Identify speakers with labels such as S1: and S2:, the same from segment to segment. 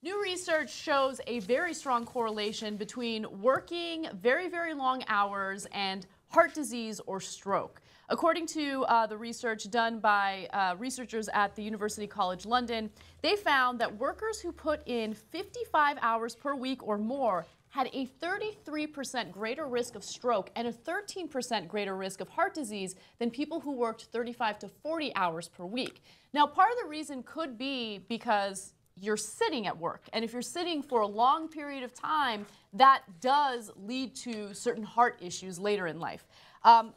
S1: New research shows a very strong correlation between working very, very long hours and heart disease or stroke. According to the research done by researchers at the University College London, they found that workers who put in 55 hours per week or more had a 33% greater risk of stroke and a 13% greater risk of heart disease than people who worked 35 to 40 hours per week. Now, part of the reason could be because you're sitting at work. And if you're sitting for a long period of time, that does lead to certain heart issues later in life.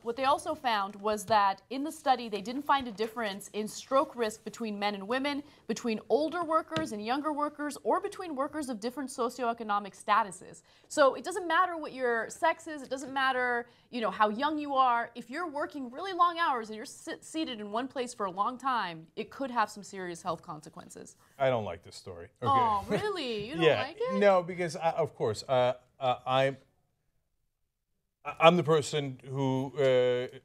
S1: What they also found was that in the study, they didn't find a difference in stroke risk between men and women, between older workers and younger workers, or between workers of different socioeconomic statuses. So it doesn't matter what your sex is, it doesn't matter, how young you are. If you're working really long hours and you're seated in one place for a long time, it could have some serious health consequences.
S2: I don't like this story. Okay.
S1: Oh, really? You don't like it?
S2: No, because of course, I'm the person who,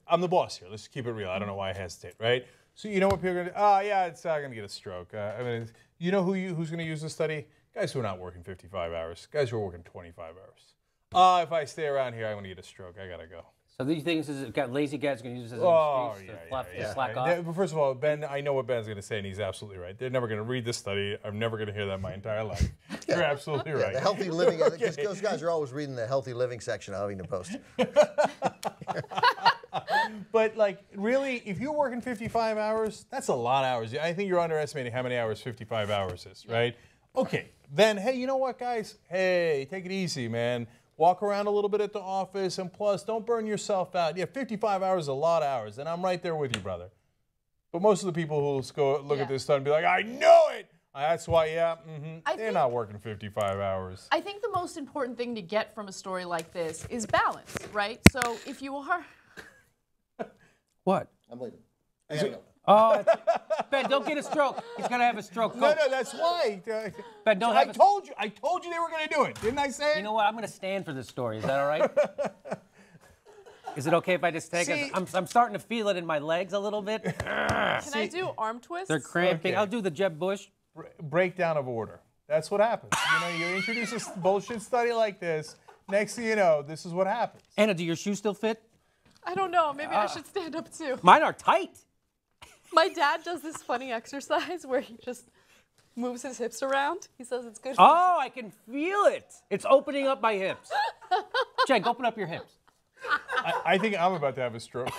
S2: I'm the boss here. Let's keep it real. I don't know why I hesitate, right? So you know what people are going to do? Oh, yeah, it's going to get a stroke. I mean, you know who's going to use this study? Guys who are not working 55 hours. Guys who are working 25 hours. If I stay around here, I'm going to get a stroke. I got to go.
S3: So do you think this is lazy guys going to use this as an excuse to slack off?
S2: But first of all, Ben, I know what Ben's going to say, and he's absolutely right. They're never going to read this study. I'm never going to hear that my entire life. You're absolutely right.
S4: The healthy living, because those guys are always reading the healthy living section of Huffington Post.
S2: But really, if you're working 55 hours, that's a lot of hours. I think you're underestimating how many hours 55 hours is, right? Okay, then, hey, you know what, guys? Hey, take it easy, man. Walk around a little bit at the office, and plus, don't burn yourself out. Yeah, 55 hours is a lot of hours, and I'm right there with you, brother. But most of the people who will go look at this stuff and be like, I know it! That's why, they're not working 55 hours.
S1: I think the most important thing to get from a story like this is balance, right? So if you are...
S3: What?
S4: I'm leaving. I gotta go.
S3: Oh, Ben, don't get a stroke. He's gonna have a stroke.
S2: No, that's why.
S3: Ben, don't
S2: I told you they were gonna do it. Didn't I say it?
S3: You know what? I'm gonna stand for this story. Is that all right? Is it okay if I just take it? I'm starting to feel it in my legs a little bit.
S1: Can I do arm twists?
S3: They're cramping.
S2: Okay.
S3: I'll do the Jeb Bush.
S2: Breakdown of order. That's what happens. You introduce a bullshit study like this. Next thing you know, this is what happens.
S3: Anna, do your shoes still fit?
S1: I don't know. Maybe I should stand up too.
S3: Mine are tight.
S1: My dad does this funny exercise where he just moves his hips around. He says it's good.
S3: Oh, I can feel it. It's opening up my hips. Cenk, open up your hips.
S2: I think I'm about to have a stroke.